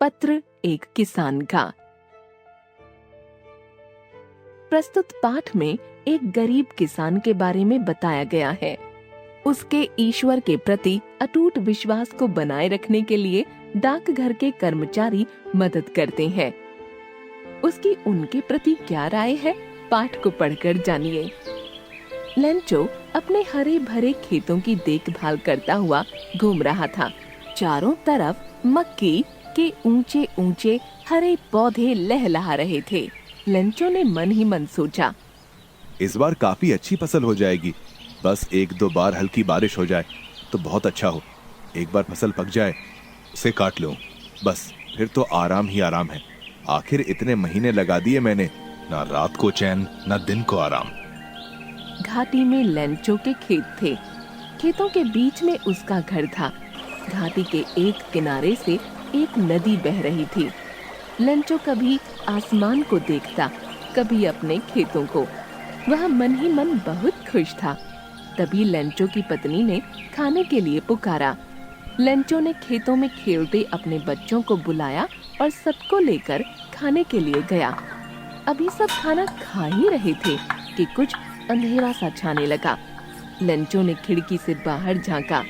पत्र एक किसान का। प्रस्तुत पाठ में एक गरीब किसान के बारे में बताया गया है। उसके ईश्वर के प्रति अटूट विश्वास को बनाए रखने के लिए डाकघर के कर्मचारी मदद करते हैं। उसकी उनके प्रति क्या राय है, पाठ को पढ़कर जानिए। लेंचो अपने हरे भरे खेतों की देखभाल करता हुआ घूम रहा था। चारों तरफ मक्की के ऊंचे ऊंचे हरे पौधे लहलहा रहे थे। लेंचो ने मन ही मन सोचा, इस बार काफी अच्छी फसल हो जाएगी। बस एक दो बार हल्की बारिश हो जाए तो बहुत अच्छा हो। एक बार फसल पक जाए, उसे काट लूं, बस फिर तो आराम ही आराम है। आखिर इतने महीने लगा दिए मैंने, ना रात को चैन ना दिन को आराम। घाटी में लेंचो के खेत थे। खेतों के बीच में उसका घर था। घाटी के एक किनारे से एक नदी बह रही थी। लेंचो कभी आसमान को देखता, कभी अपने खेतों को। वह मन ही मन बहुत खुश था। तभी लेंचो की पत्नी ने खाने के लिए पुकारा। लेंचो ने खेतों में खेलते अपने बच्चों को बुलाया और सबको लेकर खाने के लिए गया। अभी सब खाना खा ही रहे थे कि कुछ अंधेरा सा छाने लगा। लेंचो ने खिड़की से बाहर झांका।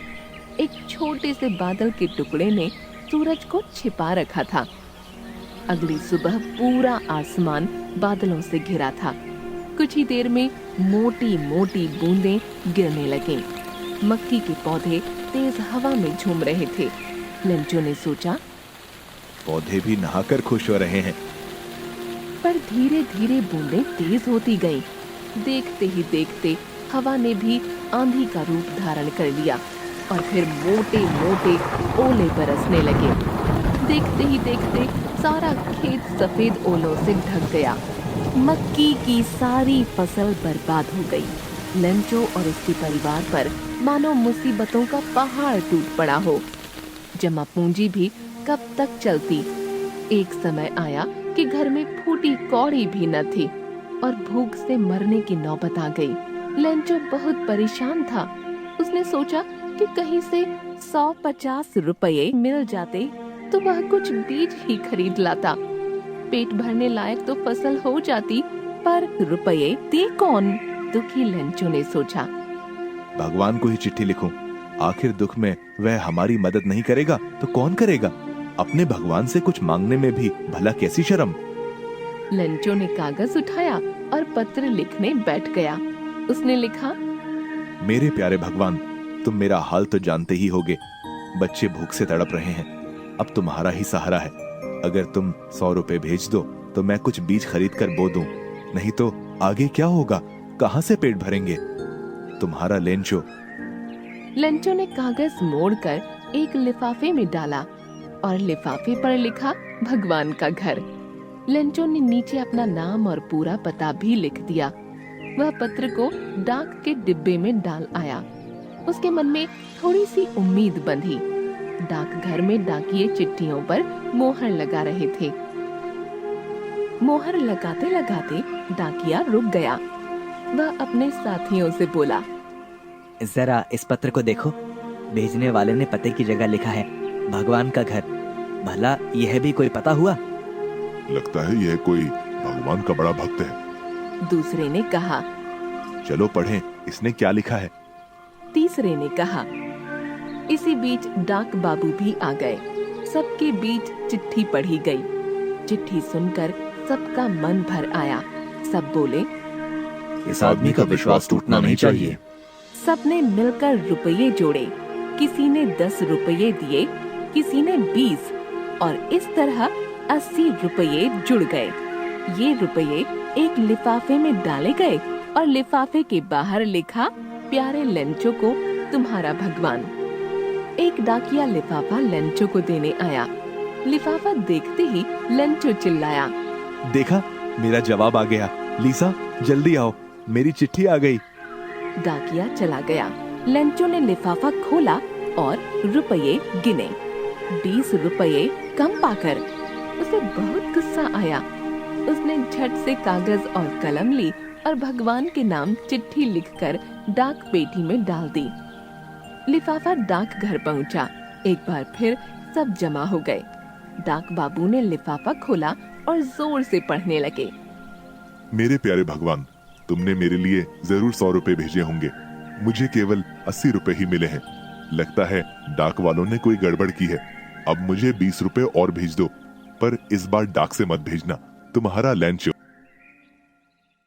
एक छोटे से बादल के टुकड़े ने सूरज को छिपा रखा था। अगली सुबह पूरा आसमान बादलों से घिरा था। कुछ ही देर में मोटी मोटी बूंदें गिरने लगी। मक्की के पौधे तेज हवा में झूम रहे थे। लेंचो ने सोचा, पौधे भी नहाकर खुश हो रहे हैं। पर धीरे धीरे बूंदें तेज होती गईं। देखते ही देखते हवा ने भी आंधी का रूप धारण कर लिया और फिर मोटे मोटे ओले बरसने लगे। देखते ही देखते सारा खेत सफेद ओलों से ढक गया। मक्की की सारी फसल बर्बाद हो गई। लेंचो और उसके परिवार पर मानो मुसीबतों का पहाड़ टूट पड़ा हो। जमा पूंजी भी कब तक चलती। एक समय आया कि घर में फूटी कौड़ी भी न थी और भूख से मरने की नौबत आ गई। लेंचो बहुत परेशान था। उसने सोचा कि कहीं से 150 रुपये मिल जाते तो वह कुछ बीज ही खरीद लाता। पेट भरने लायक तो फसल हो जाती, पर रुपये दे कौन? दुखी लेंचो ने सोचा, भगवान को ही चिट्ठी लिखूं। आखिर दुख में वह हमारी मदद नहीं करेगा तो कौन करेगा? अपने भगवान से कुछ मांगने में भी भला कैसी शर्म। लेंचो ने कागज उठाया और पत्र लिखने बैठ गया। उसने लिखा, मेरे प्यारे भगवान, तुम मेरा हाल तो जानते ही होगे। बच्चे भूख से तड़प रहे हैं। अब तुम्हारा ही सहारा है। अगर तुम 100 रुपए भेज दो तो मैं कुछ बीज खरीद कर बो दूं। नहीं तो आगे क्या होगा? कहां से पेट भरेंगे? तुम्हारा लेंचो। लेंचो ने कागज मोड़कर एक लिफाफे में डाला और लिफाफे पर लिखा, भगवान का घर। लेंचो ने नीचे अपना नाम और पूरा पता भी लिख दिया। वह पत्र को डाक के डिब्बे में डाल आया। उसके मन में थोड़ी सी उम्मीद बंधी। डाकघर में डाकिये चिट्ठियों पर मोहर लगा रहे थे। मोहर लगाते लगाते डाकिया रुक गया। वह अपने साथियों से बोला, जरा इस पत्र को देखो। भेजने वाले ने पते की जगह लिखा है भगवान का घर। भला यह भी कोई पता हुआ? लगता है यह कोई भगवान का बड़ा भक्त है। दूसरे ने कहा। चलो पढ़ें, इसने क्या लिखा है। तीसरे ने कहा। इसी बीच डाक बाबू भी आ गए। सबके बीच चिट्ठी पढ़ी गई। चिट्ठी सुनकर सबका मन भर आया। सब बोले, इस आदमी का विश्वास टूटना नहीं चाहिए। सबने मिलकर रुपये जोड़े। किसी ने 10 रुपये दिए, किसी ने 20 और इस तरह 80 रुपये जुड़ गए। ये रुपये एक लिफाफे में डाले गए और लिफाफे के बाहर लिखा, प्यारे लेंचो को तुम्हारा भगवान। एक डाकिया लिफाफा लेंचो को देने आया। लिफाफा देखते ही लेंचो चिल्लाया, देखा, मेरा जवाब आ गया। लीसा, जल्दी आओ, मेरी चिट्ठी आ गई। डाकिया चला गया। लेंचो ने लिफाफा खोला और रुपये गिने। 20 रुपये कम पाकर उसे बहुत गुस्सा आया। उसने झट से कागज और कलम ली और भगवान के नाम चिट्ठी लिखकर डाक पेटी में डाल दी। लिफाफा डाक घर पहुंचा। एक बार फिर सब जमा हो गए। डाक बाबू ने लिफाफा खोला और जोर से पढ़ने लगे। मेरे प्यारे भगवान, तुमने मेरे लिए जरूर 100 रुपए भेजे होंगे। मुझे केवल 80 रुपए ही मिले हैं। लगता है डाक वालों ने कोई गड़बड़ की है। अब मुझे 20 रुपए और भेज दो, पर इस बार डाक से मत भेजना। तुम्हारा लैंचो।